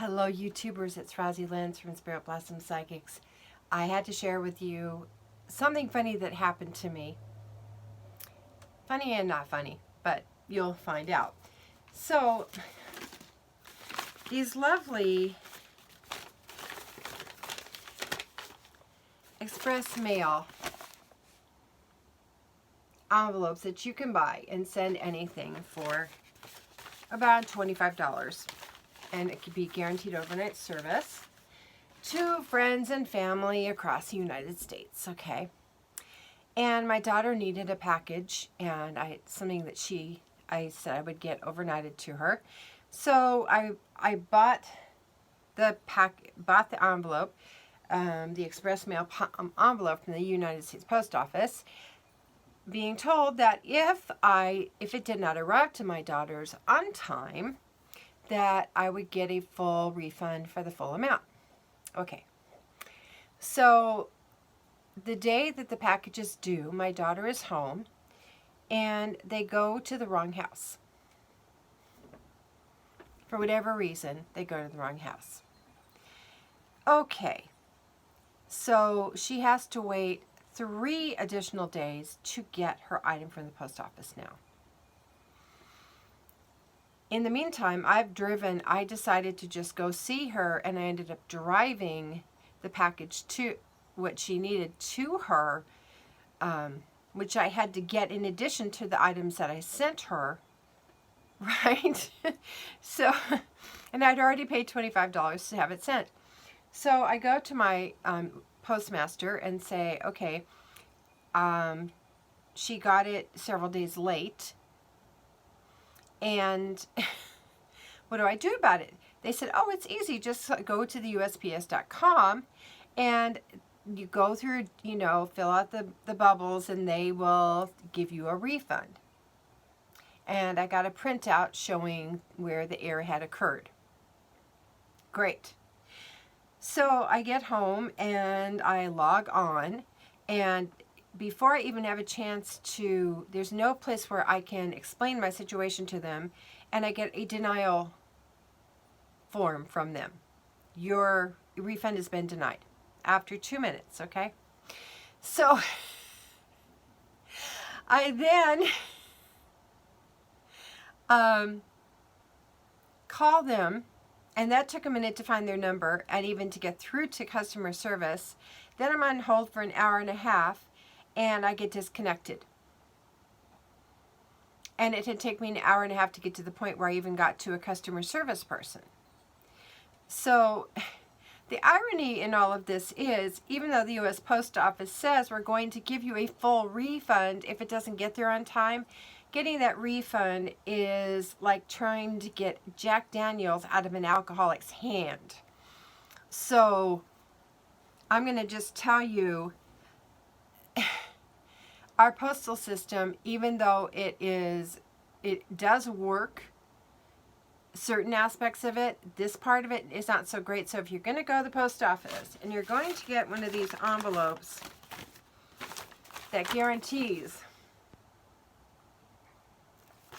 Hello YouTubers, it's Rosie Lenz from Spirit Blossom Psychics. I had to share with you something funny that happened to me. Funny and not funny, but you'll find out. So, these lovely express mail envelopes that you can buy and send anything for about $25. And it could be guaranteed overnight service to friends and family across the United States, okay? And my daughter needed a package, and something that I said I would get overnighted to her. So I bought the envelope, the express mail envelope from the United States Post Office, being told that if it did not arrive to my daughter's on time, that I would get a full refund for the full amount. Okay. So the day that the package is due, my daughter is home, and they go to the wrong house. For whatever reason, they go to the wrong house. Okay. So she has to wait 3 additional days to get her item from the post office now. In the meantime, I decided to just go see her, and I ended up driving the package to what she needed to her, which I had to get in addition to the items that I sent her, right? So, and I'd already paid $25 to have it sent. So I go to my postmaster and say, okay, she got it several days late. And what do I do about it? They said, oh, it's easy. Just go to the USPS.com and you go through, fill out the bubbles, and they will give you a refund. And I got a printout showing where the error had occurred. Great. So I get home and I log on, and before I even have a chance there's no place where I can explain my situation to them, and I get a denial form from them. Your refund has been denied after 2 minutes, okay? So I then call them, and that took a minute to find their number and even to get through to customer service. Then I'm on hold for an hour and a half, and I get disconnected. And it had taken me an hour and a half to get to the point where I even got to a customer service person. So the irony in all of this is, even though the U.S. Post Office says we're going to give you a full refund if it doesn't get there on time, getting that refund is like trying to get Jack Daniels out of an alcoholic's hand. So I'm going to just tell you, our postal system, even though it does work, certain aspects of it, this part of it is not so great. So if you're going to go to the post office and you're going to get one of these envelopes that guarantees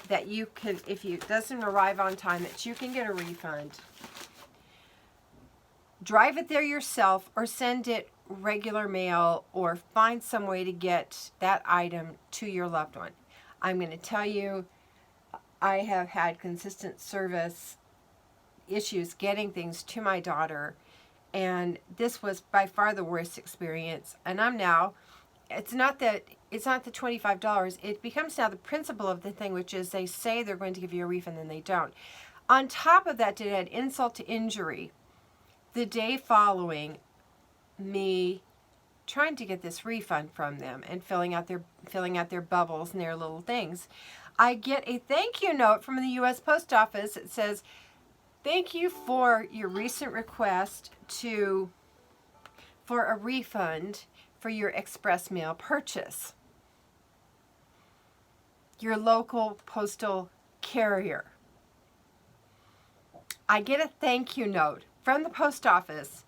that you can, if it doesn't arrive on time, that you can get a refund, drive it there yourself or send it regular mail, or find some way to get that item to your loved one. I'm going to tell you, I have had consistent service issues getting things to my daughter, and this was by far the worst experience. And it's not the $25, it becomes now the principle of the thing, which is they say they're going to give you a refund and they don't. On top of that, to add insult to injury, the day following me trying to get this refund from them and filling out their bubbles and their little things, I get a thank you note from the U.S. Post Office that says, thank you for your recent request for a refund for your express mail purchase. Your local postal carrier. I get a thank you note from the post office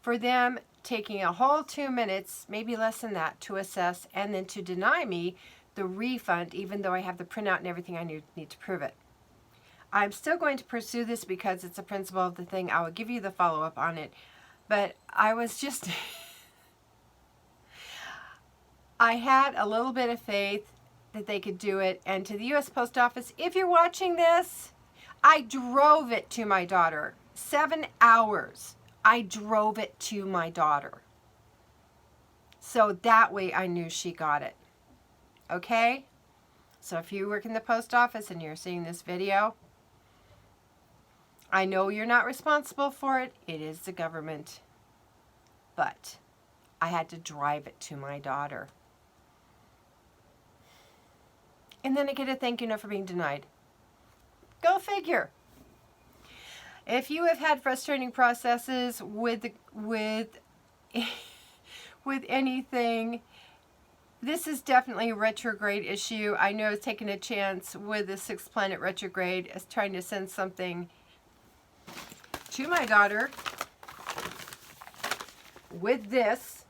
for them taking a whole 2 minutes, maybe less than that, to assess and then to deny me the refund, even though I have the printout and everything I need to prove it. I'm still going to pursue this because it's a principle of the thing. I will give you the follow-up on it. But I was just, I had a little bit of faith that they could do it. And to the U.S. Post Office, if you're watching this, I drove it to my daughter. 7 hours. I drove it to my daughter. So that way I knew she got it. Okay? So if you work in the post office and you're seeing this video, I know you're not responsible for it. It is the government. But I had to drive it to my daughter. And then I get a thank you note for being denied. Go figure. If you have had frustrating processes with anything, this is definitely a retrograde issue. I know it's taking a chance with the 6th planet retrograde as trying to send something to my daughter with this.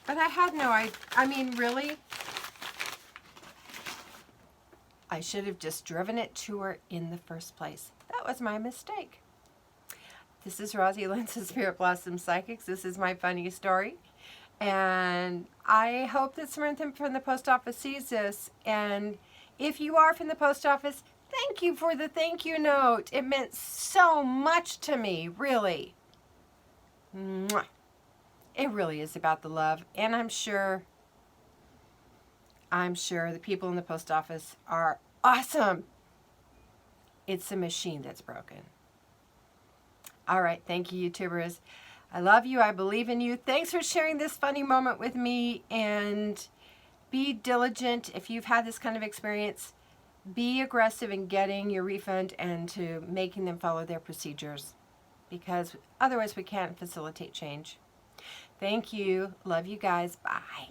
But I had no idea. I mean, really? I should have just driven it to her in the first place. That was my mistake. This is Rosie Lenz of Spirit Blossom Psychics. This is my funny story. And I hope that someone from the post office sees this. And if you are from the post office, thank you for the thank you note. It meant so much to me, really. Mwah. It really is about the love. And I'm sure the people in the post office are awesome. It's the machine that's broken. All right. Thank you, YouTubers. I love you. I believe in you. Thanks for sharing this funny moment with me. And be diligent. If you've had this kind of experience, be aggressive in getting your refund and to making them follow their procedures. Because otherwise we can't facilitate change. Thank you. Love you guys. Bye.